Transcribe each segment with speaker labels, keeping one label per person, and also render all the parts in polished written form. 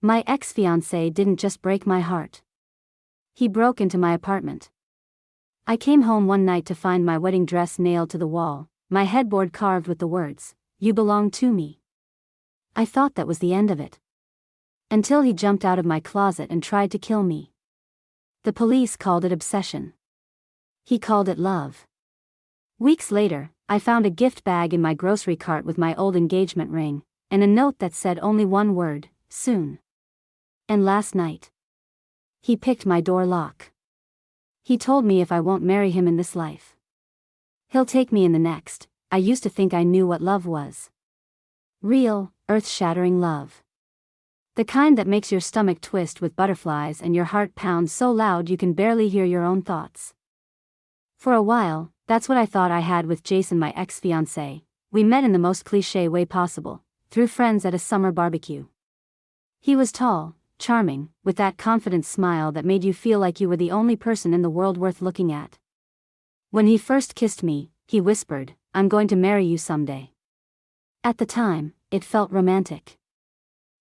Speaker 1: My ex-fiancé didn't just break my heart. He broke into my apartment. I came home one night to find my wedding dress nailed to the wall, my headboard carved with the words, "You belong to me." I thought that was the end of it. Until he jumped out of my closet and tried to kill me. The police called it obsession. He called it love. Weeks later, I found a gift bag in my grocery cart with my old engagement ring, and a note that said only one word, soon. And last night, he picked my door lock. He told me if I won't marry him in this life, he'll take me in the next. I used to think I knew what love was. Real, earth-shattering love. The kind that makes your stomach twist with butterflies and your heart pound so loud you can barely hear your own thoughts. For a while, that's what I thought I had with Jason, my ex-fiancé. We met in the most cliché way possible, through friends at a summer barbecue. He was tall, charming, with that confident smile that made you feel like you were the only person in the world worth looking at. When he first kissed me, he whispered, "I'm going to marry you someday." At the time, it felt romantic.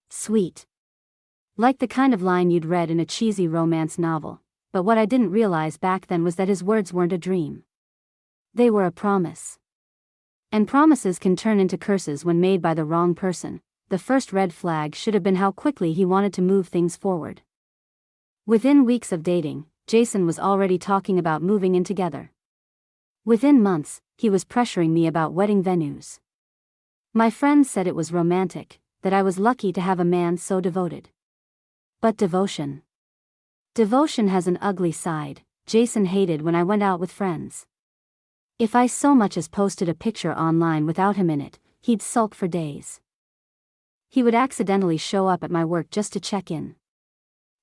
Speaker 1: Sweet. Like the kind of line you'd read in a cheesy romance novel, but what I didn't realize back then was that his words weren't a dream. They were a promise. And promises can turn into curses when made by the wrong person. The first red flag should have been how quickly he wanted to move things forward. Within weeks of dating, Jason was already talking about moving in together. Within months, he was pressuring me about wedding venues. My friends said it was romantic, that I was lucky to have a man so devoted. But devotion. Devotion has an ugly side. Jason hated when I went out with friends. If I so much as posted a picture online without him in it, he'd sulk for days. He would accidentally show up at my work just to check in.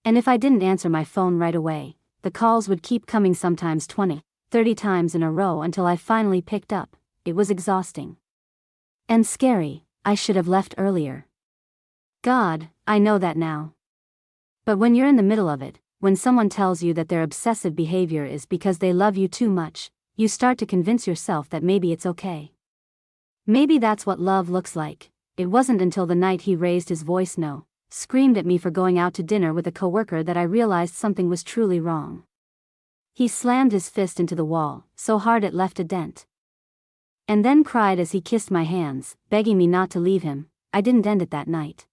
Speaker 1: And if I didn't answer my phone right away, the calls would keep coming, sometimes 20, 30 times in a row until I finally picked up. It was exhausting. And scary. I should have left earlier. God, I know that now. But when you're in the middle of it, when someone tells you that their obsessive behavior is because they love you too much, you start to convince yourself that maybe it's okay. Maybe that's what love looks like. It wasn't until the night he raised his voice, screamed at me for going out to dinner with a coworker, that I realized something was truly wrong. He slammed his fist into the wall, so hard it left a dent. And then cried as he kissed my hands, begging me not to leave him. I didn't end it that night.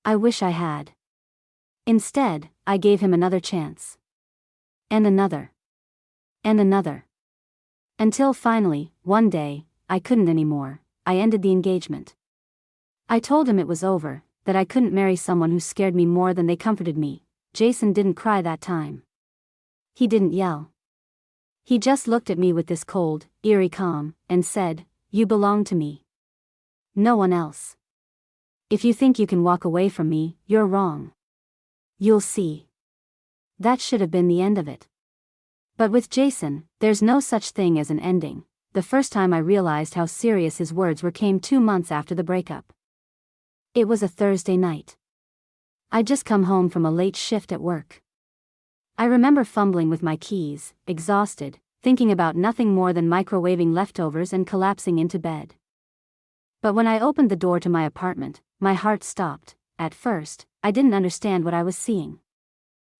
Speaker 1: I wish I had. Instead, I gave him another chance. And another. And another. Until finally, one day, I couldn't anymore. I ended the engagement. I told him it was over, that I couldn't marry someone who scared me more than they comforted me. Jason didn't cry that time. He didn't yell. He just looked at me with this cold, eerie calm, and said, "You belong to me. No one else. If you think you can walk away from me, you're wrong. You'll see." That should have been the end of it. But with Jason, there's no such thing as an ending. The first time I realized how serious his words were came 2 months after the breakup. It was a Thursday night. I'd just come home from a late shift at work. I remember fumbling with my keys, exhausted, thinking about nothing more than microwaving leftovers and collapsing into bed. But when I opened the door to my apartment, my heart stopped. At first, I didn't understand what I was seeing.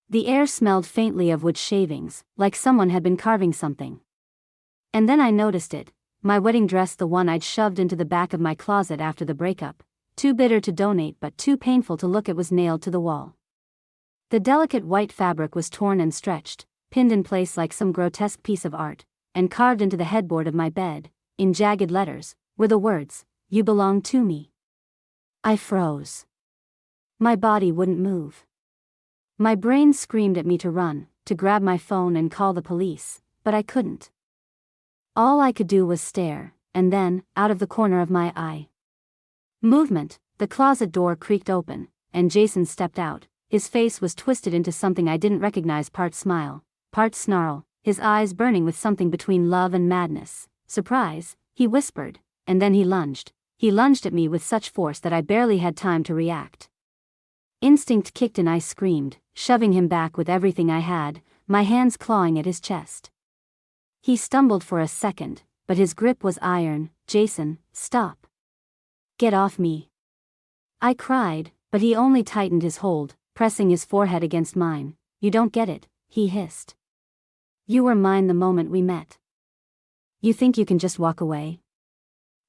Speaker 1: The air smelled faintly of wood shavings, like someone had been carving something. And then I noticed it, my wedding dress, the one I'd shoved into the back of my closet after the breakup. Too bitter to donate but too painful to look at, was nailed to the wall. The delicate white fabric was torn and stretched, pinned in place like some grotesque piece of art, and carved into the headboard of my bed, in jagged letters, were the words, "You belong to me." I froze. My body wouldn't move. My brain screamed at me to run, to grab my phone and call the police, but I couldn't. All I could do was stare, and then, out of the corner of my eye. Movement, the closet door creaked open, and Jason stepped out. His face was twisted into something I didn't recognize, part smile, part snarl, his eyes burning with something between love and madness. "Surprise," he whispered, and then he lunged. He lunged at me with such force that I barely had time to react. Instinct kicked and I screamed, shoving him back with everything I had, my hands clawing at his chest. He stumbled for a second, but his grip was iron. "Jason, stop. Get off me," I cried, But he only tightened his hold, pressing his forehead against mine. You don't get it, he hissed. You were mine the moment we met. You think you can just walk away?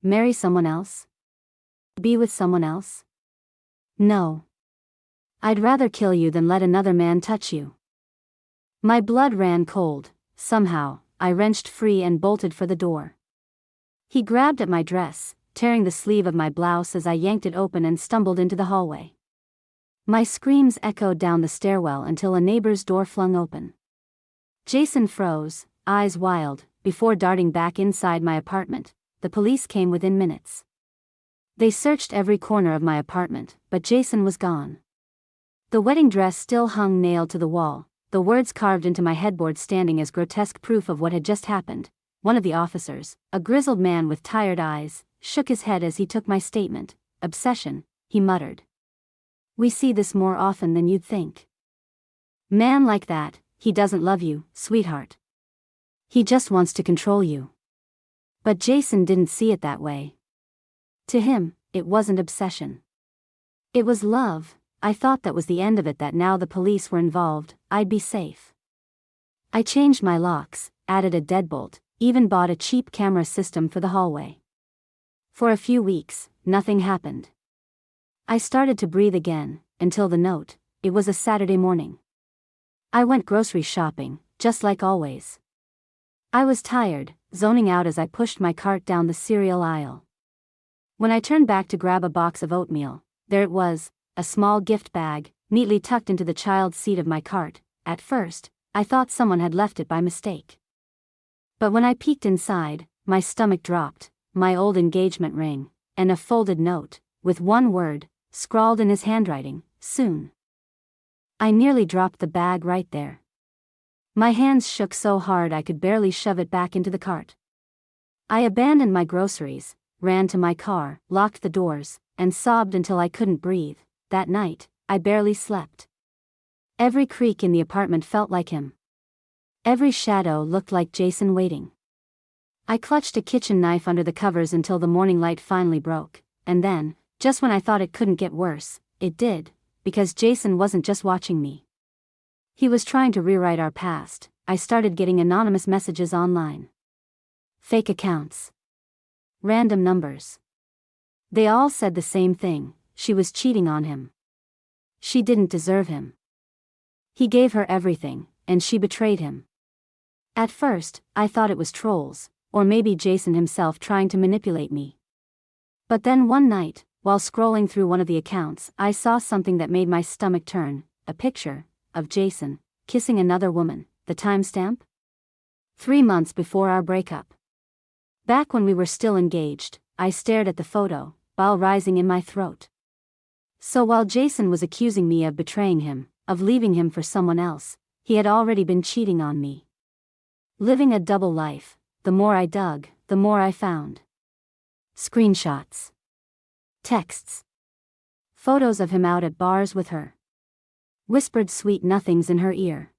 Speaker 1: Marry someone else? Be with someone else? No. I'd rather kill you than let another man touch you. My blood ran cold. Somehow, I wrenched free and bolted for the door. He grabbed at my dress, tearing the sleeve of my blouse as I yanked it open and stumbled into the hallway. My screams echoed down the stairwell until a neighbor's door flung open. Jason froze, eyes wild, before darting back inside my apartment. The police came within minutes. They searched every corner of my apartment, but Jason was gone. The wedding dress still hung nailed to the wall, the words carved into my headboard standing as grotesque proof of what had just happened. One of the officers, a grizzled man with tired eyes, shook his head as he took my statement. Obsession, he muttered. We see this more often than you'd think. Man like that, he doesn't love you, sweetheart. He just wants to control you. But Jason didn't see it that way. To him, it wasn't obsession. It was love. I thought that was the end of it, that now the police were involved, I'd be safe. I changed my locks, added a deadbolt, even bought a cheap camera system for the hallway. For a few weeks, nothing happened. I started to breathe again, until the note. It was a Saturday morning. I went grocery shopping, just like always. I was tired, zoning out as I pushed my cart down the cereal aisle. When I turned back to grab a box of oatmeal, there it was, a small gift bag, neatly tucked into the child's seat of my cart. At first, I thought someone had left it by mistake. But when I peeked inside, my stomach dropped. My old engagement ring, and a folded note, with one word, scrawled in his handwriting, soon. I nearly dropped the bag right there. My hands shook so hard I could barely shove it back into the cart. I abandoned my groceries, ran to my car, locked the doors, and sobbed until I couldn't breathe. That night, I barely slept. Every creak in the apartment felt like him. Every shadow looked like Jason waiting. I clutched a kitchen knife under the covers until the morning light finally broke, and then, just when I thought it couldn't get worse, it did, because Jason wasn't just watching me. He was trying to rewrite our past. I started getting anonymous messages online. Fake accounts. Random numbers. They all said the same thing: she was cheating on him. She didn't deserve him. He gave her everything, and she betrayed him. At first, I thought it was trolls, or maybe Jason himself trying to manipulate me. But then one night, while scrolling through one of the accounts, I saw something that made my stomach turn, a picture of Jason kissing another woman. The timestamp? 3 months before our breakup. Back when we were still engaged, I stared at the photo, bile rising in my throat. So while Jason was accusing me of betraying him, of leaving him for someone else, he had already been cheating on me. Living a double life. The more I dug, the more I found. Screenshots. Texts. Photos of him out at bars with her. Whispered sweet nothings in her ear.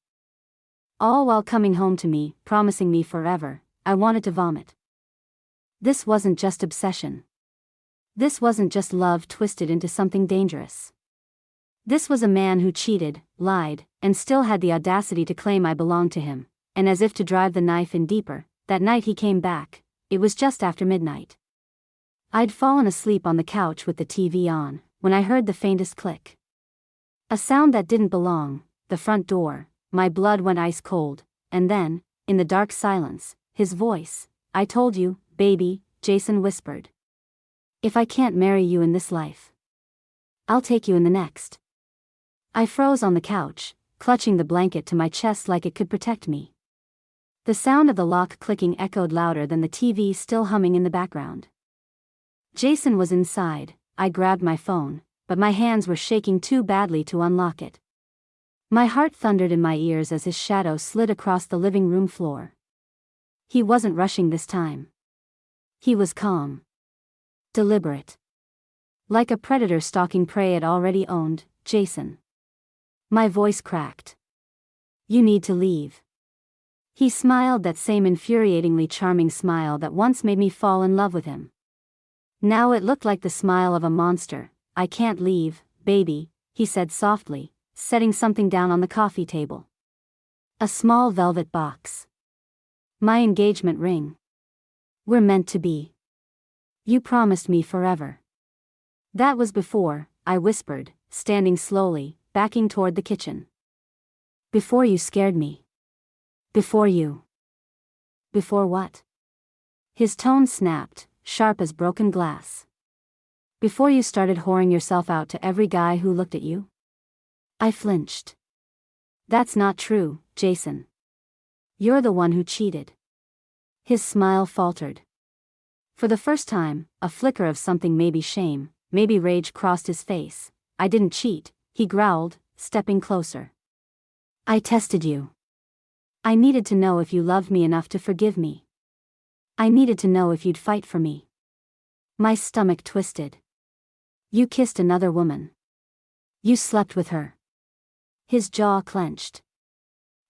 Speaker 1: All while coming home to me, promising me forever. I wanted to vomit. This wasn't just obsession. This wasn't just love twisted into something dangerous. This was a man who cheated, lied, and still had the audacity to claim I belonged to him. And as if to drive the knife in deeper, that night he came back. It was just after midnight. I'd fallen asleep on the couch with the TV on, when I heard the faintest click. A sound that didn't belong. The front door. My blood went ice cold, and then, in the dark silence, his voice. I told you, baby, Jason whispered. If I can't marry you in this life, I'll take you in the next. I froze on the couch, clutching the blanket to my chest like it could protect me. The sound of the lock clicking echoed louder than the TV still humming in the background. Jason was inside. I grabbed my phone, but my hands were shaking too badly to unlock it. My heart thundered in my ears as his shadow slid across the living room floor. He wasn't rushing this time. He was calm. Deliberate. Like a predator stalking prey it already owned. Jason. My voice cracked. You need to leave. He smiled, that same infuriatingly charming smile that once made me fall in love with him. Now it looked like the smile of a monster. I can't leave, baby, he said softly, setting something down on the coffee table. A small velvet box. My engagement ring. We're meant to be. You promised me forever. That was before, I whispered, standing slowly, backing toward the kitchen. Before you scared me. Before you. Before what? His tone snapped, sharp as broken glass. Before you started whoring yourself out to every guy who looked at you? I flinched. That's not true, Jason. You're the one who cheated. His smile faltered. For the first time, a flicker of something, maybe shame, maybe rage, crossed his face. I didn't cheat, he growled, stepping closer. I tested you. I needed to know if you loved me enough to forgive me. I needed to know if you'd fight for me. My stomach twisted. You kissed another woman. You slept with her. His jaw clenched.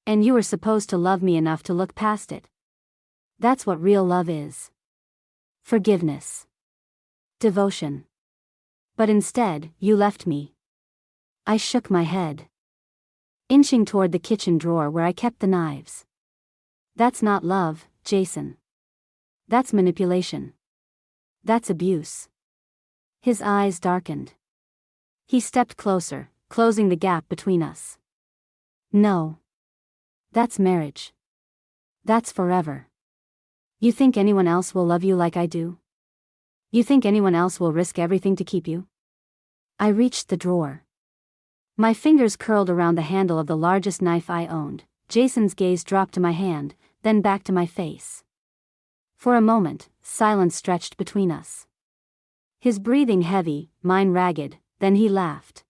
Speaker 1: And you were supposed to love me enough to look past it. That's what real love is. Forgiveness. Devotion. But instead, you left me. I shook my head. Inching toward the kitchen drawer where I kept the knives. That's not love, Jason. That's manipulation. That's abuse. His eyes darkened. He stepped closer, closing the gap between us. No. That's marriage. That's forever. You think anyone else will love you like I do? You think anyone else will risk everything to keep you? I reached the drawer. My fingers curled around the handle of the largest knife I owned. Jason's gaze dropped to my hand, then back to my face. For a moment, silence stretched between us. His breathing heavy, mine ragged, then he laughed.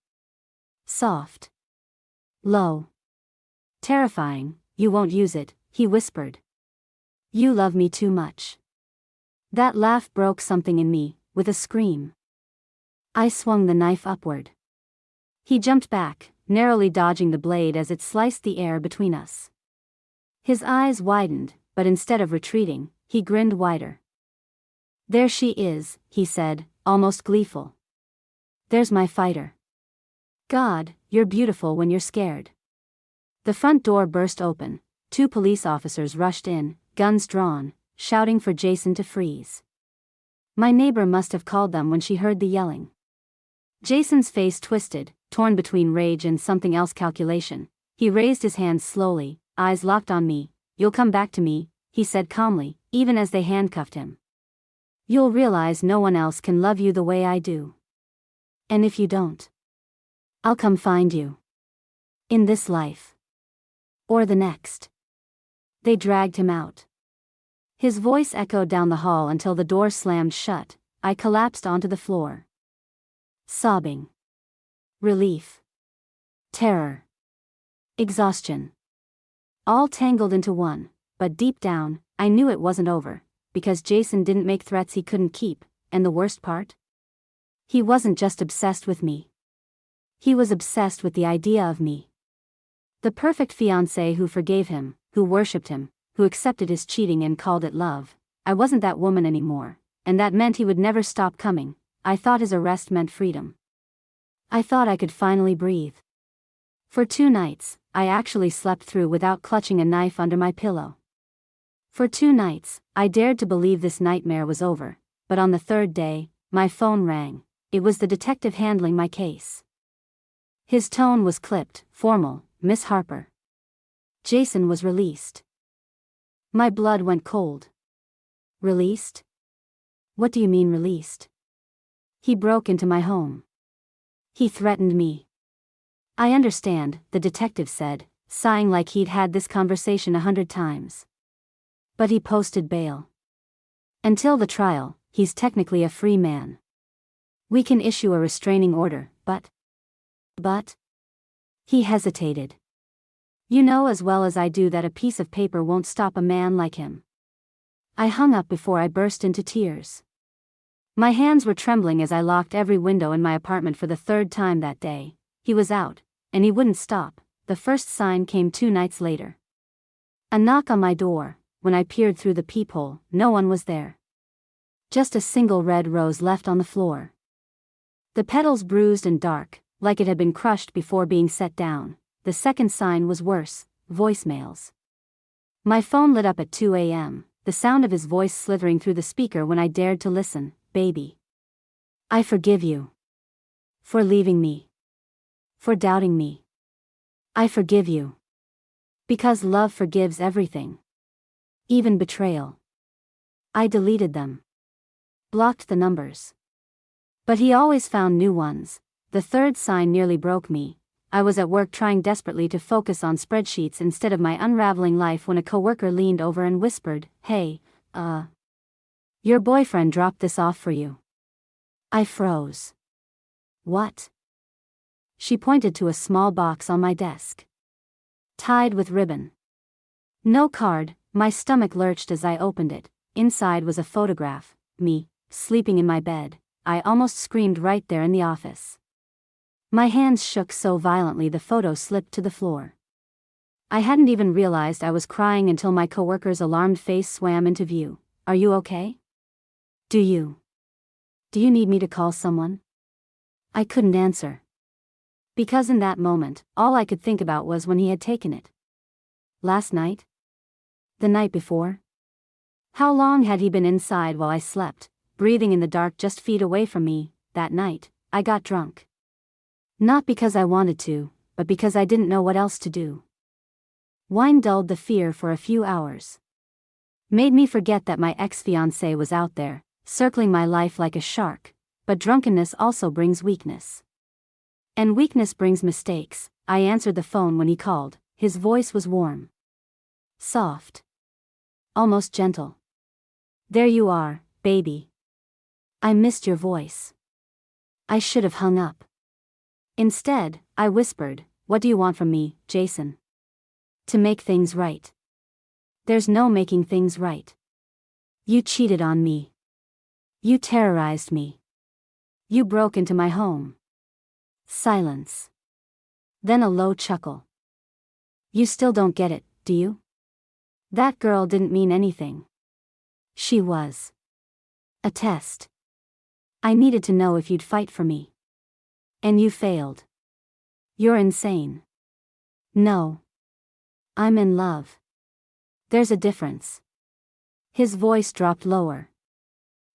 Speaker 1: Soft. Low. Terrifying. You won't use it, he whispered. You love me too much. That laugh broke something in me, with a scream. I swung the knife upward. He jumped back, narrowly dodging the blade as it sliced the air between us. His eyes widened, but instead of retreating, he grinned wider. There she is, he said, almost gleeful. There's my fighter. God, you're beautiful when you're scared. The front door burst open. 2 police officers rushed in, guns drawn, shouting for Jason to freeze. My neighbor must have called them when she heard the yelling. Jason's face twisted, torn between rage and something else, calculation. He raised his hands slowly, eyes locked on me. You'll come back to me, he said calmly, even as they handcuffed him. You'll realize no one else can love you the way I do. And if you don't, I'll come find you. In this life. Or the next. They dragged him out. His voice echoed down the hall until the door slammed shut. I collapsed onto the floor. Sobbing. Relief. Terror. Exhaustion. All tangled into one, but deep down, I knew it wasn't over, because Jason didn't make threats he couldn't keep, and the worst part? He wasn't just obsessed with me. He was obsessed with the idea of me. The perfect fiancé who forgave him, who worshipped him, who accepted his cheating and called it love. I wasn't that woman anymore, and that meant he would never stop coming. I thought his arrest meant freedom. I thought I could finally breathe. For 2 nights, I actually slept through without clutching a knife under my pillow. For 2 nights, I dared to believe this nightmare was over, but on the 3rd day, my phone rang. It was the detective handling my case. His tone was clipped, formal. Miss Harper. Jason was released. My blood went cold. Released? What do you mean released? He broke into my home. He threatened me. I understand, the detective said, sighing like he'd had this conversation 100 times. But he posted bail. Until the trial, he's technically a free man. We can issue a restraining order, but... He hesitated. You know as well as I do that a piece of paper won't stop a man like him. I hung up before I burst into tears. My hands were trembling as I locked every window in my apartment for the 3rd time that day. He was out, and he wouldn't stop. The first sign came 2 nights later. A knock on my door. When I peered through the peephole, no one was there. Just a single red rose left on the floor. The petals bruised and dark, like it had been crushed before being set down. The second sign was worse: voicemails. My phone lit up at 2 a.m., the sound of his voice slithering through the speaker when I dared to listen. Baby, I forgive you. For leaving me. For doubting me. I forgive you. Because love forgives everything. Even betrayal. I deleted them. Blocked the numbers. But he always found new ones. The third sign nearly broke me. I was at work trying desperately to focus on spreadsheets instead of my unraveling life when a coworker leaned over and whispered, "Hey, your boyfriend dropped this off for you." I froze. What? She pointed to a small box on my desk. Tied with ribbon. No card. My stomach lurched as I opened it. Inside was a photograph. Me, sleeping in my bed. I almost screamed right there in the office. My hands shook so violently the photo slipped to the floor. I hadn't even realized I was crying until my coworker's alarmed face swam into view. "Are you okay? Do you need me to call someone?" I couldn't answer. Because in that moment, all I could think about was when he had taken it. Last night? The night before? How long had he been inside while I slept, breathing in the dark just feet away from me? That night, I got drunk. Not because I wanted to, but because I didn't know what else to do. Wine dulled the fear for a few hours. Made me forget that my ex-fiancé was out there, circling my life like a shark, but drunkenness also brings weakness. And weakness brings mistakes. I answered the phone when he called. His voice was warm. Soft. Almost gentle. "There you are, baby. I missed your voice." I should have hung up. Instead, I whispered, "What do you want from me, Jason?" "To make things right." "There's no making things right. You cheated on me. You terrorized me. You broke into my home." Silence. Then a low chuckle. "You still don't get it, do you? That girl didn't mean anything. She was a test. I needed to know if you'd fight for me. And you failed. You're insane." "No. I'm in love. There's a difference." His voice dropped lower.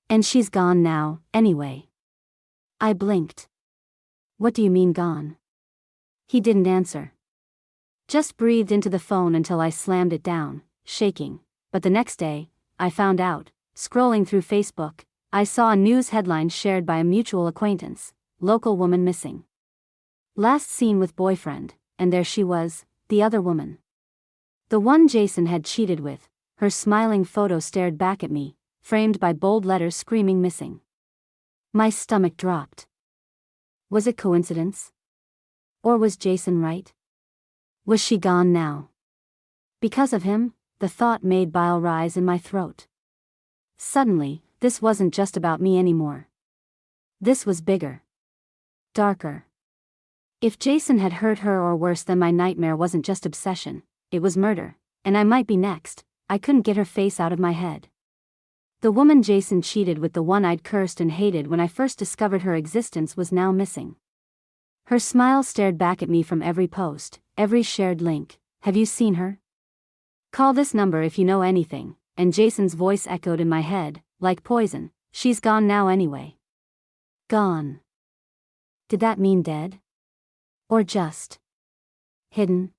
Speaker 1: "And she's gone now, anyway." I blinked. "What do you mean gone?" He didn't answer. Just breathed into the phone until I slammed it down, shaking. But the next day, I found out. Scrolling through Facebook, I saw a news headline shared by a mutual acquaintance. "Local woman missing. Last seen with boyfriend," and there she was, the other woman. The one Jason had cheated with. Her smiling photo stared back at me, framed by bold letters screaming "missing." My stomach dropped. Was it coincidence? Or was Jason right? Was she gone now? Because of him? The thought made bile rise in my throat. Suddenly, this wasn't just about me anymore. This was bigger. Darker. If Jason had hurt her, or worse, then my nightmare wasn't just obsession, it was murder, and I might be next. I couldn't get her face out of my head. The woman Jason cheated with, the one I'd cursed and hated when I first discovered her existence, was now missing. Her smile stared back at me from every post, every shared link. "Have you seen her? Call this number if you know anything." And Jason's voice echoed in my head, like poison. "She's gone now anyway." Gone. Did that mean dead? Or just hidden?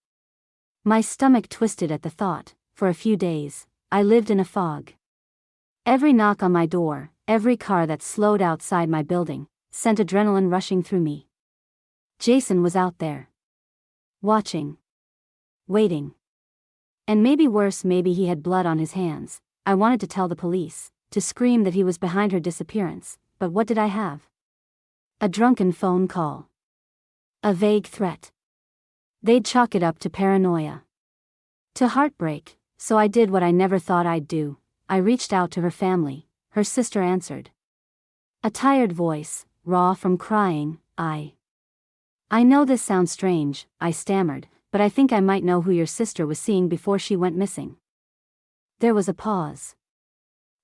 Speaker 1: My stomach twisted at the thought. For a few days, I lived in a fog. Every knock on my door, every car that slowed outside my building, sent adrenaline rushing through me. Jason was out there. Watching. Waiting. And maybe worse, maybe he had blood on his hands. I wanted to tell the police, to scream that he was behind her disappearance, but what did I have? A drunken phone call. A vague threat. They'd chalk it up to paranoia. To heartbreak, so I did what I never thought I'd do. I reached out to her family. Her sister answered. A tired voice, raw from crying. I know this sounds strange," I stammered, "but I think I might know who your sister was seeing before she went missing." There was a pause.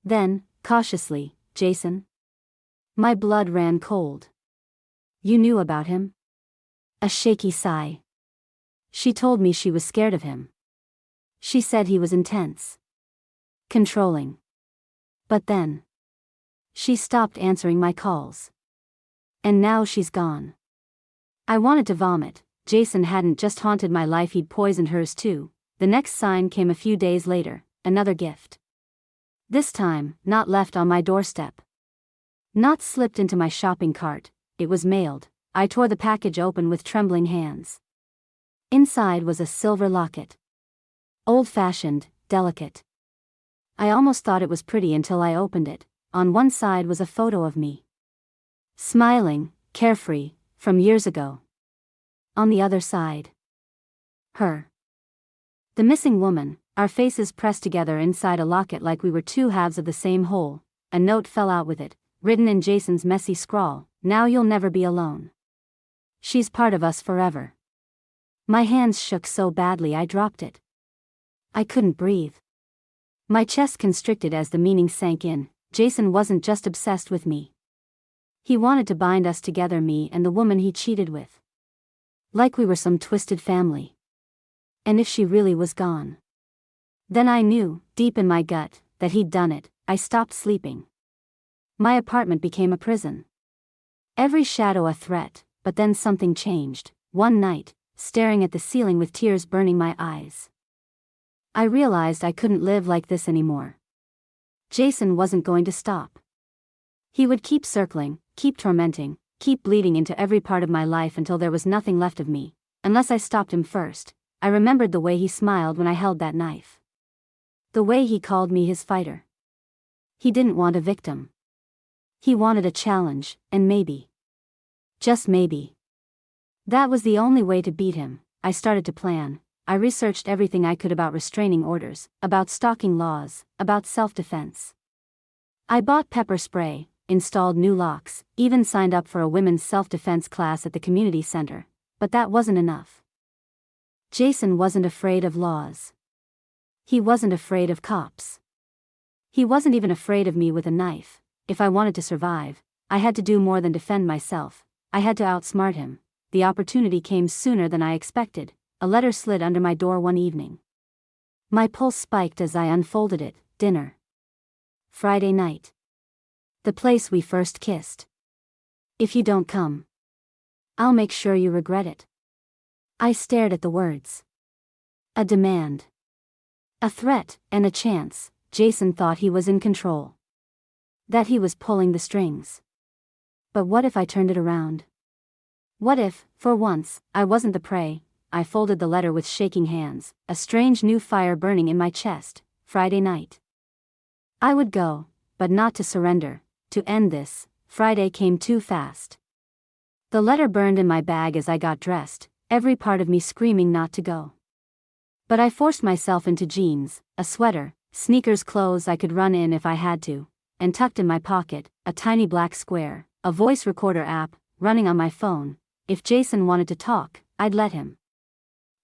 Speaker 1: Then, cautiously, "Jason?" My blood ran cold. "You knew about him?" A shaky sigh. She told me she was scared of him. She said he was intense. Controlling. But then. She stopped answering my calls. And now she's gone. I wanted to vomit. Jason hadn't just haunted my life, he'd poisoned hers too. The next sign came a few days later, another gift. This time, not left on my doorstep. Not slipped into my shopping cart, it was mailed. I tore the package open with trembling hands. Inside was a silver locket. Old-fashioned, delicate. I almost thought it was pretty until I opened it. On one side was a photo of me. Smiling, carefree, from years ago. On the other side. Her. The missing woman, our faces pressed together inside a locket like we were two halves of the same whole. A note fell out with it, written in Jason's messy scrawl, "Now you'll never be alone. She's part of us forever." My hands shook so badly I dropped it. I couldn't breathe. My chest constricted as the meaning sank in. Jason wasn't just obsessed with me. He wanted to bind us together, me and the woman he cheated with. Like we were some twisted family. And if she really was gone. Then I knew, deep in my gut, that he'd done it. I stopped sleeping. My apartment became a prison. Every shadow a threat, but then something changed. One night, staring at the ceiling with tears burning my eyes, I realized I couldn't live like this anymore. Jason wasn't going to stop. He would keep circling, keep tormenting, keep bleeding into every part of my life until there was nothing left of me, unless I stopped him first. I remembered the way he smiled when I held that knife. The way he called me his fighter. He didn't want a victim. He wanted a challenge, and maybe. Just maybe. That was the only way to beat him. I started to plan. I researched everything I could about restraining orders, about stalking laws, about self-defense. I bought pepper spray, installed new locks, even signed up for a women's self-defense class at the community center. But that wasn't enough. Jason wasn't afraid of laws. He wasn't afraid of cops. He wasn't even afraid of me with a knife. If I wanted to survive, I had to do more than defend myself. I had to outsmart him. The opportunity came sooner than I expected. A letter slid under my door one evening. My pulse spiked as I unfolded it. Dinner. Friday night. The place we first kissed. If you don't come, I'll make sure you regret it. I stared at the words. A demand. A threat, and a chance. Jason thought he was in control. That he was pulling the strings. But what if I turned it around? What if, for once, I wasn't the prey? I folded the letter with shaking hands, a strange new fire burning in my chest. Friday night. I would go, but not to surrender, to end this. Friday came too fast. The letter burned in my bag as I got dressed, every part of me screaming not to go. But I forced myself into jeans, a sweater, sneakers, clothes I could run in if I had to, and tucked in my pocket, a tiny black square, a voice recorder app, running on my phone. If Jason wanted to talk, I'd let him.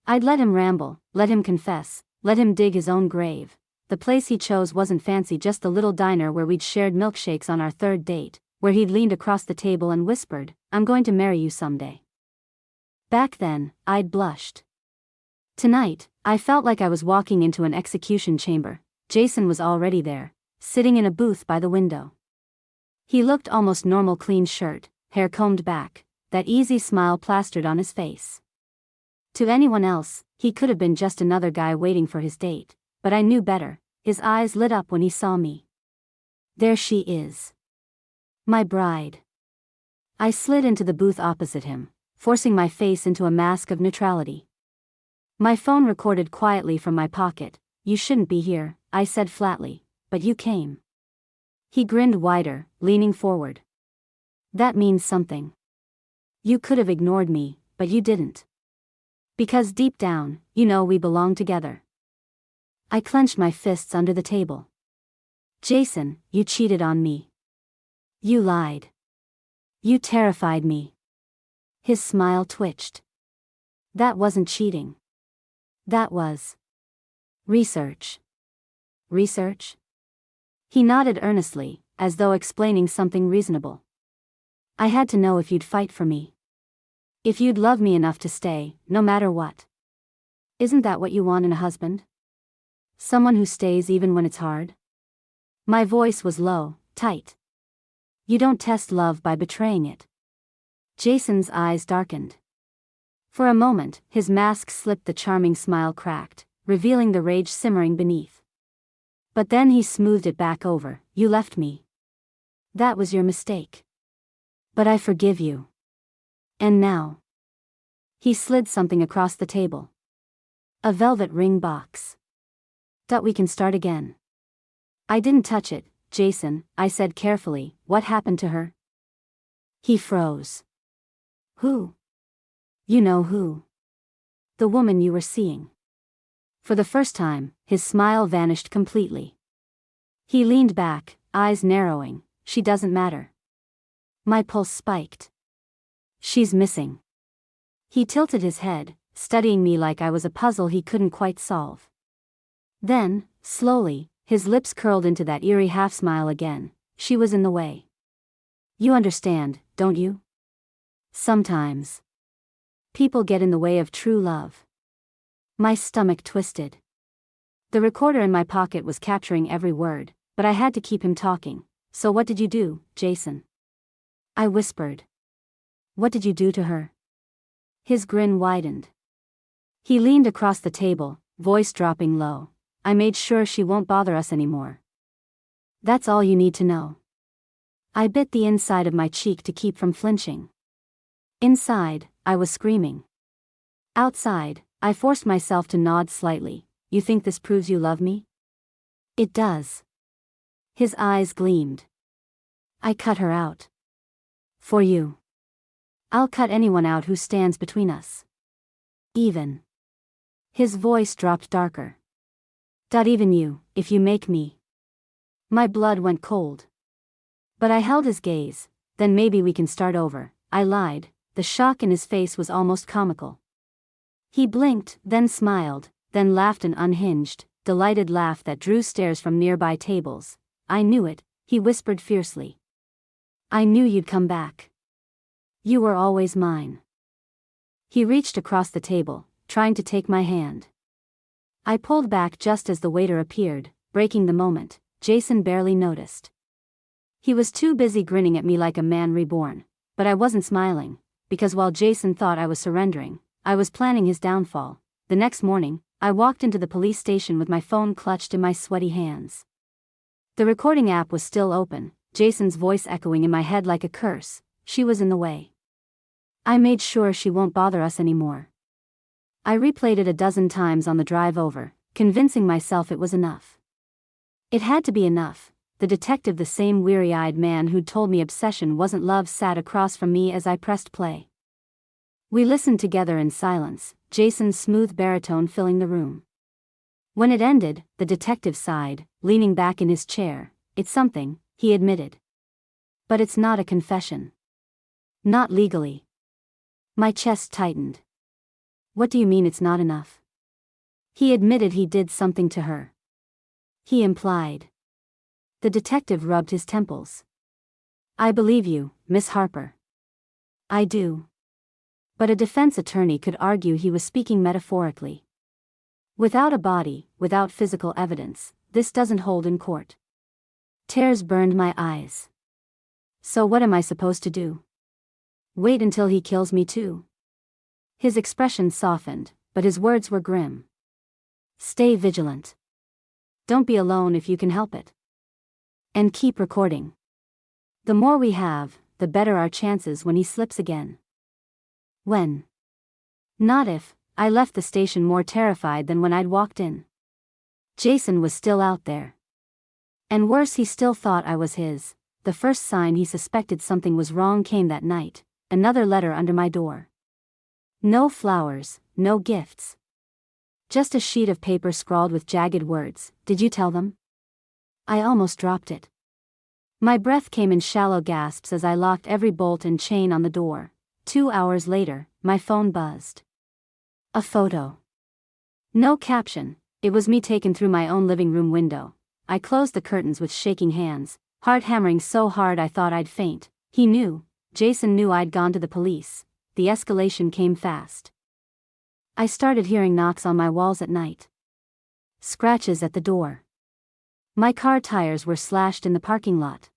Speaker 1: I'd let him ramble, let him confess, let him dig his own grave. The place he chose wasn't fancy, just the little diner where we'd shared milkshakes on our third date, where he'd leaned across the table and whispered, "I'm going to marry you someday." Back then, I'd blushed. Tonight, I felt like I was walking into an execution chamber. Jason was already there, sitting in a booth by the window. He looked almost normal, clean shirt, hair combed back, that easy smile plastered on his face. To anyone else, he could have been just another guy waiting for his date, but I knew better. His eyes lit up when he saw me. There she is. My bride. I slid into the booth opposite him, forcing my face into a mask of neutrality. My phone recorded quietly from my pocket. "You shouldn't be here," I said flatly, "but you came." He grinned wider, leaning forward. "That means something. You could have ignored me, but you didn't. Because deep down, you know we belong together." I clenched my fists under the table. "Jason, you cheated on me. You lied. You terrified me." His smile twitched. "That wasn't cheating. That was research." "Research?" He nodded earnestly, as though explaining something reasonable. "I had to know if you'd fight for me. If you'd love me enough to stay, no matter what. Isn't that what you want in a husband? Someone who stays even when it's hard? My voice was low, tight. You don't test love by betraying it. Jason's eyes darkened. For a moment, his mask slipped, the charming smile cracked, revealing the rage simmering beneath. But then he smoothed it back over. You left me. That was your mistake. But I forgive you. And now. He slid something across the table. A velvet ring box. We can start again. I didn't touch it, Jason, I said carefully. What happened to her? He froze. Who? You know who. The woman you were seeing. For the first time, his smile vanished completely. He leaned back, eyes narrowing. She doesn't matter. My pulse spiked. She's missing. He tilted his head, studying me like I was a puzzle he couldn't quite solve. Then, slowly, his lips curled into that eerie half-smile again. She was in the way. You understand, don't you? Sometimes. People get in the way of true love. My stomach twisted. The recorder in my pocket was capturing every word, but I had to keep him talking. So what did you do, Jason? I whispered. What did you do to her? His grin widened. He leaned across the table, voice dropping low. I made sure she won't bother us anymore. That's all you need to know. I bit the inside of my cheek to keep from flinching. Inside, I was screaming. Outside, I forced myself to nod slightly. You think this proves you love me? It does. His eyes gleamed. I cut her out. For you. I'll cut anyone out who stands between us. Even. His voice dropped darker. Even you, if you make me. My blood went cold. But I held his gaze. Then maybe we can start over, I lied. The shock in his face was almost comical. He blinked, then smiled, then laughed, an unhinged, delighted laugh that drew stares from nearby tables. I knew it, he whispered fiercely. I knew you'd come back. You were always mine. He reached across the table, trying to take my hand. I pulled back just as the waiter appeared, breaking the moment. Jason barely noticed. He was too busy grinning at me like a man reborn, but I wasn't smiling, because while Jason thought I was surrendering, I was planning his downfall. The next morning, I walked into the police station with my phone clutched in my sweaty hands. The recording app was still open, Jason's voice echoing in my head like a curse. She was in the way. I made sure she won't bother us anymore. I replayed it a dozen times on the drive over, convincing myself it was enough. It had to be enough. The detective, the same weary-eyed man who'd told me obsession wasn't love, sat across from me as I pressed play. We listened together in silence, Jason's smooth baritone filling the room. When it ended, the detective sighed, leaning back in his chair. It's something, he admitted. But it's not a confession. Not legally. My chest tightened. What do you mean it's not enough? He admitted he did something to her. He implied. The detective rubbed his temples. I believe you, Miss Harper. I do. But a defense attorney could argue he was speaking metaphorically. Without a body, without physical evidence, this doesn't hold in court. Tears burned my eyes. So what am I supposed to do? Wait until he kills me too? His expression softened, but his words were grim. Stay vigilant. Don't be alone if you can help it. And keep recording. The more we have, the better our chances when he slips again. When? Not if. I left the station more terrified than when I'd walked in. Jason was still out there. And worse, he still thought I was his. The first sign he suspected something was wrong came that night. Another letter under my door. No flowers, no gifts. Just a sheet of paper scrawled with jagged words. Did you tell them? I almost dropped it. My breath came in shallow gasps as I locked every bolt and chain on the door. 2 hours later, my phone buzzed. A photo. No caption. It was me taken through my own living room window. I closed the curtains with shaking hands, heart hammering so hard I thought I'd faint. He knew. Jason knew I'd gone to the police. the escalation came fast. I started hearing knocks on my walls at night. Scratches at the door. My car tires were slashed in the parking lot.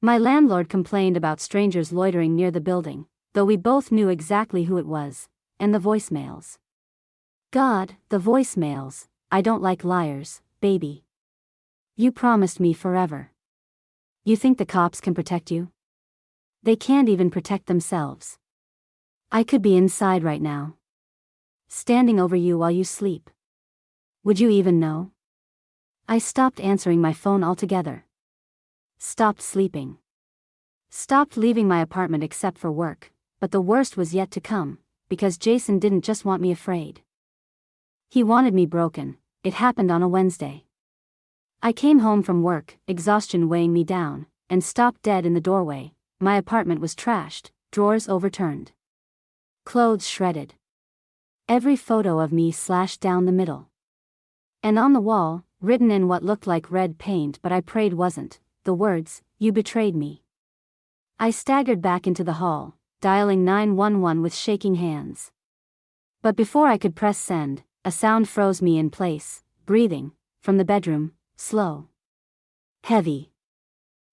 Speaker 1: My landlord complained about strangers loitering near the building, though we both knew exactly who it was, and the voicemails. God, the voicemails. I don't like liars, baby. You promised me forever. You think the cops can protect you? They can't even protect themselves. I could be inside right now, standing over you while you sleep. Would you even know? I stopped answering my phone altogether. Stopped sleeping. Stopped leaving my apartment except for work, but the worst was yet to come, because Jason didn't just want me afraid. He wanted me broken. It happened on a Wednesday. I came home from work, exhaustion weighing me down, and stopped dead in the doorway. My apartment was trashed, drawers overturned, clothes shredded. Every photo of me slashed down the middle. And on the wall, written in what looked like red paint but I prayed wasn't, the words, "You betrayed me." I staggered back into the hall, dialing 911 with shaking hands. But before I could press send, a sound froze me in place, breathing, from the bedroom, slow. Heavy.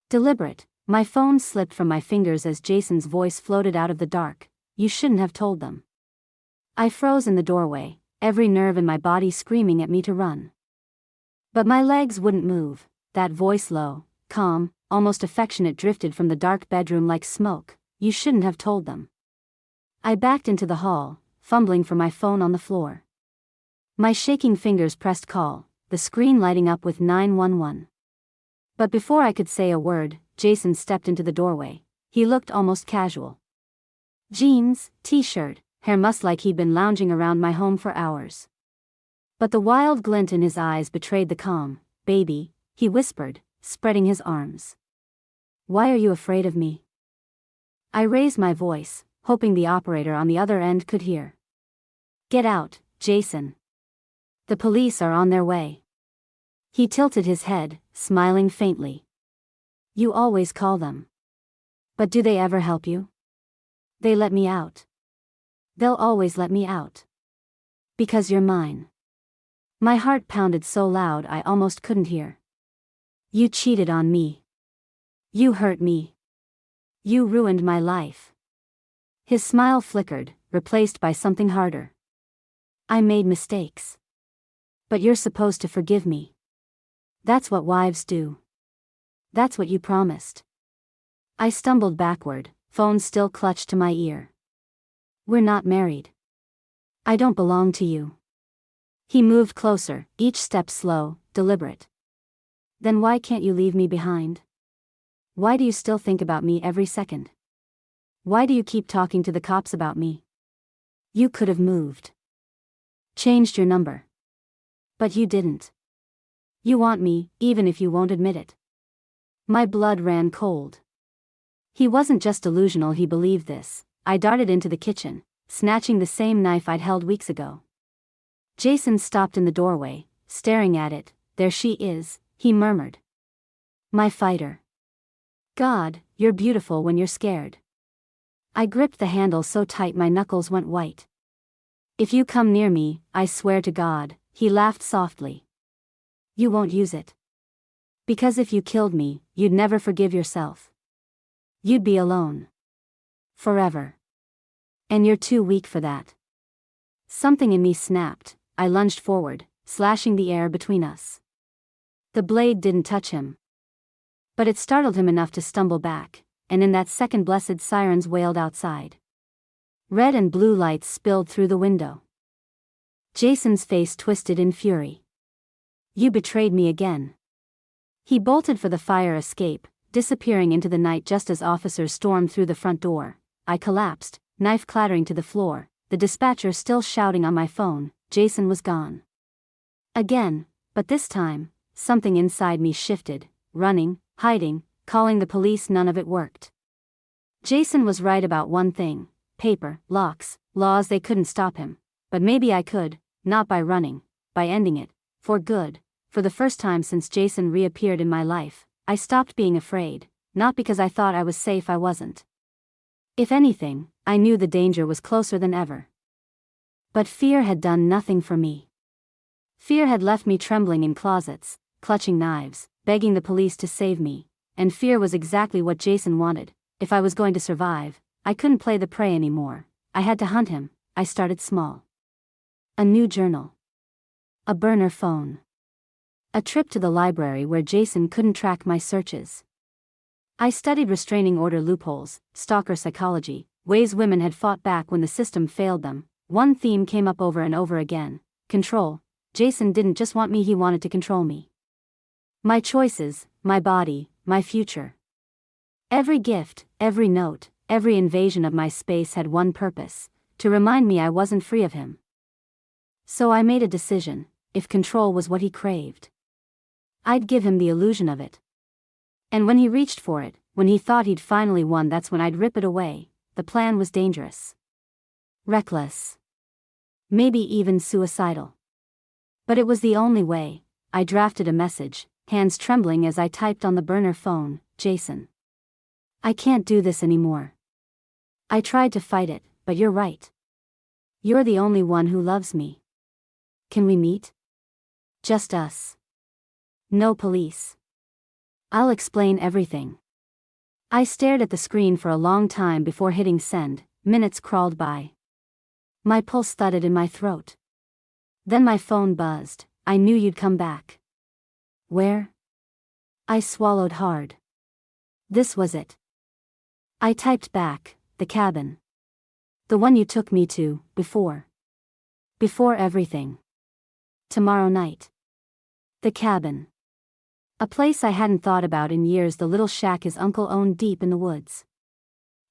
Speaker 1: Deliberate. My phone slipped from my fingers as Jason's voice floated out of the dark. You shouldn't have told them. I froze in the doorway, every nerve in my body screaming at me to run. But my legs wouldn't move. That voice, low, calm, almost affectionate, drifted from the dark bedroom like smoke. You shouldn't have told them. I backed into the hall, fumbling for my phone on the floor. My shaking fingers pressed call, the screen lighting up with 911. But before I could say a word, Jason stepped into the doorway. He looked almost casual. Jeans, t-shirt, hair mussed like he'd been lounging around my home for hours. But the wild glint in his eyes betrayed the calm. Baby, he whispered, spreading his arms. Why are you afraid of me? I raised my voice, hoping the operator on the other end could hear. Get out, Jason. The police are on their way. He tilted his head, smiling faintly. You always call them. But do they ever help you? They let me out. They'll always let me out. Because you're mine. My heart pounded so loud I almost couldn't hear. You cheated on me. You hurt me. You ruined my life. His smile flickered, replaced by something harder. I made mistakes. But you're supposed to forgive me. That's what wives do. That's what you promised. I stumbled backward, phone still clutched to my ear. We're not married. I don't belong to you. He moved closer, each step slow, deliberate. Then why can't you leave me behind? Why do you still think about me every second? Why do you keep talking to the cops about me? You could have moved. Changed your number. But you didn't. You want me, even if you won't admit it. My blood ran cold. He wasn't just delusional, he believed this. I darted into the kitchen, snatching the same knife I'd held weeks ago. Jason stopped in the doorway, staring at it. There she is, he murmured. My fighter. God, you're beautiful when you're scared. I gripped the handle so tight my knuckles went white. If you come near me, I swear to God, he laughed softly. You won't use it. Because if you killed me, you'd never forgive yourself. You'd be alone. Forever. And you're too weak for that. Something in me snapped. I lunged forward, slashing the air between us. The blade didn't touch him. But it startled him enough to stumble back, and in that second blessed sirens wailed outside. Red and blue lights spilled through the window. Jason's face twisted in fury. You betrayed me again. He bolted for the fire escape, disappearing into the night just as officers stormed through the front door. I collapsed, knife clattering to the floor, the dispatcher still shouting on my phone. Jason was gone. Again, but this time, something inside me shifted, running, hiding, calling the police. None of it worked. Jason was right about one thing: paper, locks, laws. They couldn't stop him. But maybe I could, not by running, by ending it, for good. For the first time since Jason reappeared in my life, I stopped being afraid, not because I thought I was safe, I wasn't. If anything, I knew the danger was closer than ever. But fear had done nothing for me. Fear had left me trembling in closets, clutching knives, begging the police to save me, and fear was exactly what Jason wanted. If I was going to survive, I couldn't play the prey anymore. I had to hunt him. I started small. A new journal. A burner phone. A trip to the library where Jason couldn't track my searches. I studied restraining order loopholes, stalker psychology, ways women had fought back when the system failed them. One theme came up over and over again: control. Jason didn't just want me, he wanted to control me. My choices, my body, my future. Every gift, every note, every invasion of my space had one purpose: to remind me I wasn't free of him. So I made a decision: if control was what he craved, I'd give him the illusion of it. And when he reached for it, when he thought he'd finally won, that's when I'd rip it away. The plan was dangerous. Reckless. Maybe even suicidal. But it was the only way. I drafted a message, hands trembling as I typed on the burner phone: Jason, I can't do this anymore. I tried to fight it, but you're right. You're the only one who loves me. Can we meet? Just us. No police. I'll explain everything. I stared at the screen for a long time before hitting send. Minutes crawled by. My pulse thudded in my throat. Then my phone buzzed. I knew you'd come back. Where? I swallowed hard. This was it. I typed back: the cabin. The one you took me to, before. Before everything. Tomorrow night. The cabin. A place I hadn't thought about in years, the little shack his uncle owned deep in the woods.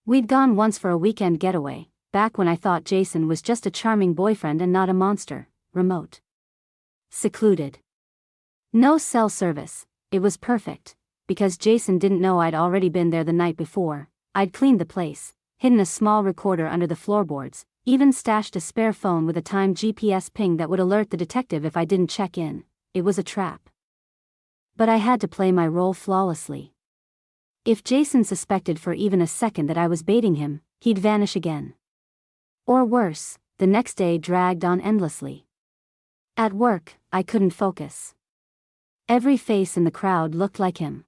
Speaker 1: We'd gone once for a weekend getaway, back when I thought Jason was just a charming boyfriend and not a monster. Remote. Secluded. No cell service. It was perfect, because Jason didn't know I'd already been there the night before. I'd cleaned the place, hidden a small recorder under the floorboards, even stashed a spare phone with a timed GPS ping that would alert the detective if I didn't check in. It was a trap. But I had to play my role flawlessly. If Jason suspected for even a second that I was baiting him, he'd vanish again. Or worse, the next day dragged on endlessly. At work, I couldn't focus. Every face in the crowd looked like him.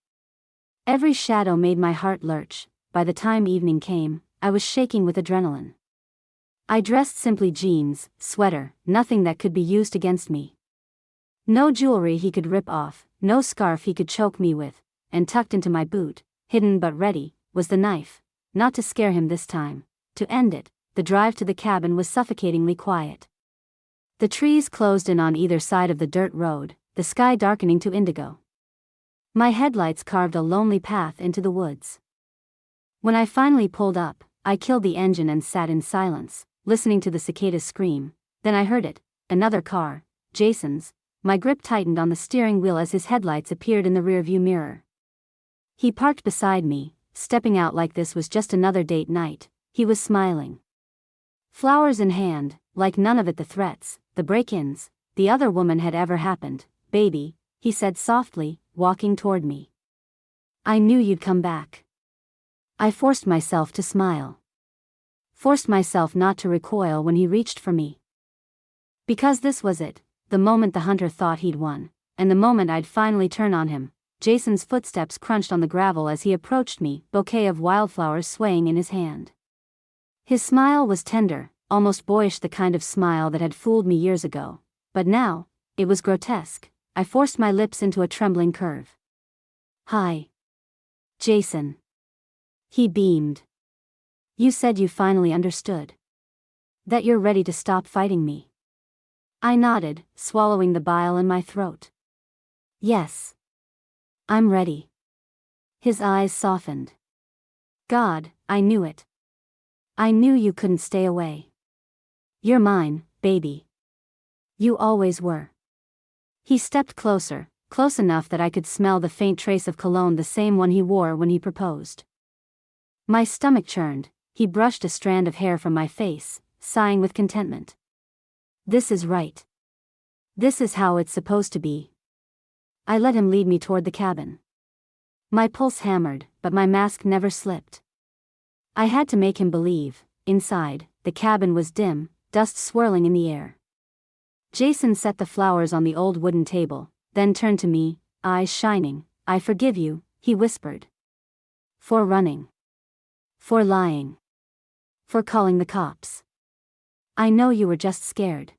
Speaker 1: Every shadow made my heart lurch. By the time evening came, I was shaking with adrenaline. I dressed simply: jeans, sweater, nothing that could be used against me. No jewelry he could rip off, no scarf he could choke me with, and tucked into my boot, hidden but ready, was the knife. Not to scare him this time. To end it. The drive to the cabin was suffocatingly quiet. The trees closed in on either side of the dirt road, the sky darkening to indigo. My headlights carved a lonely path into the woods. When I finally pulled up, I killed the engine and sat in silence, listening to the cicadas scream. Then I heard it: another car, Jason's. My grip tightened on the steering wheel as his headlights appeared in the rearview mirror. He parked beside me, stepping out like this was just another date night. He was smiling. Flowers in hand, like none of it the threats, the break-ins, the other woman had ever happened. Baby, he said softly, walking toward me. I knew you'd come back. I forced myself to smile. Forced myself not to recoil when he reached for me. Because this was it, the moment the hunter thought he'd won, and the moment I'd finally turn on him. Jason's footsteps crunched on the gravel as he approached me, bouquet of wildflowers swaying in his hand. His smile was tender, almost boyish, the kind of smile that had fooled me years ago. But now, it was grotesque. I forced my lips into a trembling curve. Hi. Jason. He beamed. You said you finally understood. That you're ready to stop fighting me. I nodded, swallowing the bile in my throat. Yes. I'm ready. His eyes softened. God, I knew it. I knew you couldn't stay away. You're mine, baby. You always were. He stepped closer, close enough that I could smell the faint trace of cologne, the same one he wore when he proposed. My stomach churned. He brushed a strand of hair from my face, sighing with contentment. This is right. This is how it's supposed to be. I let him lead me toward the cabin. My pulse hammered, but my mask never slipped. I had to make him believe. inside, the cabin was dim, dust swirling in the air. Jason set the flowers on the old wooden table, then turned to me, eyes shining. "I forgive you," he whispered. "For running. For lying. For calling the cops. I know you were just scared.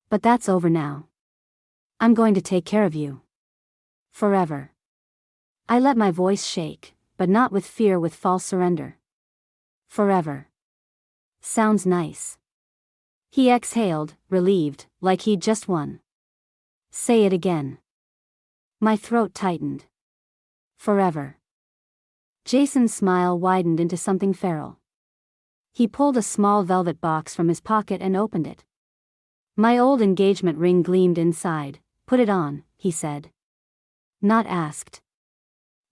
Speaker 1: But that's over now. I'm going to take care of you. Forever." I let my voice shake, but not with fear, with false surrender. "Forever. Sounds nice." He exhaled, relieved, like he'd just won. "Say it again." My throat tightened. "Forever." Jason's smile widened into something feral. He pulled a small velvet box from his pocket and opened it. My old engagement ring gleamed inside. "Put it on," he said. Not asked.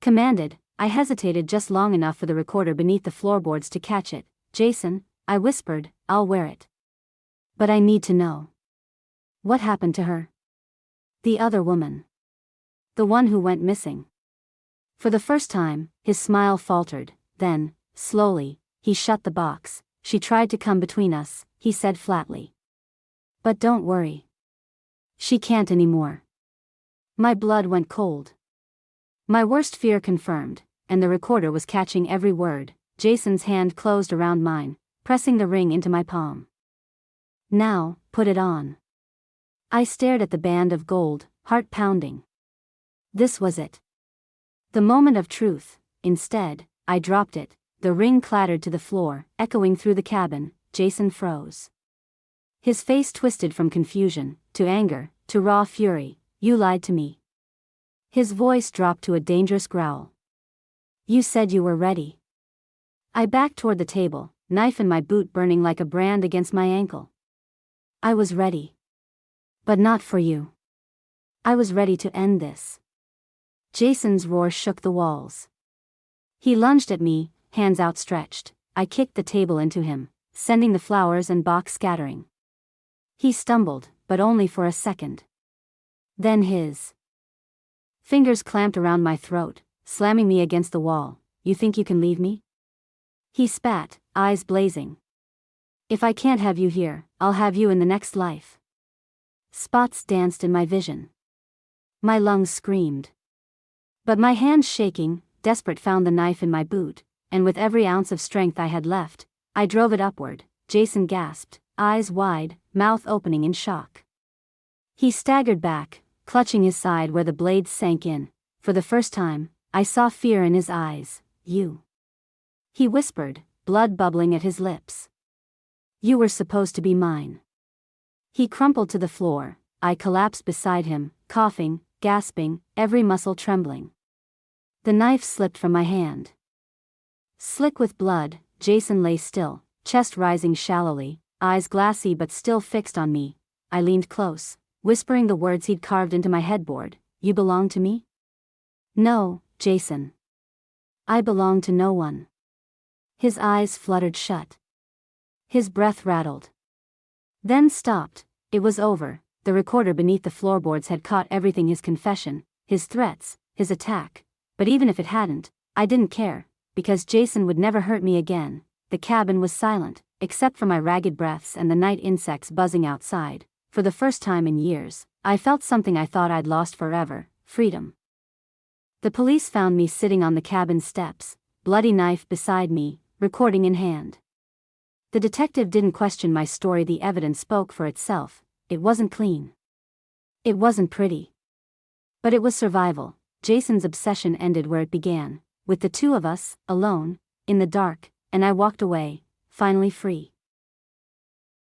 Speaker 1: Commanded. I hesitated just long enough for the recorder beneath the floorboards to catch it. "Jason," I whispered, "I'll wear it. But I need to know. What happened to her? The other woman. The one who went missing." For the first time, his smile faltered, then, slowly, he shut the box. "She tried to come between us," he said flatly. "But don't worry. She can't anymore." My blood went cold. My worst fear confirmed, and the recorder was catching every word. Jason's hand closed around mine, pressing the ring into my palm. "Now, put it on." I stared at the band of gold, heart pounding. This was it. The moment of truth. Instead, I dropped it. The ring clattered to the floor, echoing through the cabin. Jason froze. His face twisted from confusion, to anger, to raw fury. "You lied to me." His voice dropped to a dangerous growl. "You said you were ready." I backed toward the table, knife in my boot burning like a brand against my ankle. "I was ready. But not for you. I was ready to end this." Jason's roar shook the walls. He lunged at me, hands outstretched. I kicked the table into him, sending the flowers and box scattering. He stumbled, but only for a second. Then his fingers clamped around my throat, slamming me against the wall. "You think you can leave me?" He spat, eyes blazing. "If I can't have you here, I'll have you in the next life." Spots danced in my vision. My lungs screamed. But my hands shaking, desperate, found the knife in my boot, and with every ounce of strength I had left, I drove it upward. Jason gasped, eyes wide, mouth opening in shock. He staggered back, clutching his side where the blades sank in. For the first time, I saw fear in his eyes. "You," he whispered, blood bubbling at his lips. "You were supposed to be mine." He crumpled to the floor. I collapsed beside him, coughing, gasping, every muscle trembling. The knife slipped from my hand. Slick with blood, Jason lay still, chest rising shallowly, eyes glassy but still fixed on me. I leaned close, whispering the words he'd carved into my headboard. "You belong to me?" "No, Jason. I belong to no one." His eyes fluttered shut. His breath rattled. Then stopped. It was over. The recorder beneath the floorboards had caught everything: his confession, his threats, his attack. But even if it hadn't, I didn't care, because Jason would never hurt me again. The cabin was silent, except for my ragged breaths and the night insects buzzing outside. For the first time in years, I felt something I thought I'd lost forever: freedom. The police found me sitting on the cabin steps, bloody knife beside me, recording in hand. The detective didn't question my story. The evidence spoke for itself. It wasn't clean. It wasn't pretty. But it was survival. Jason's obsession ended where it began, with the two of us, alone, in the dark, and I walked away, finally free.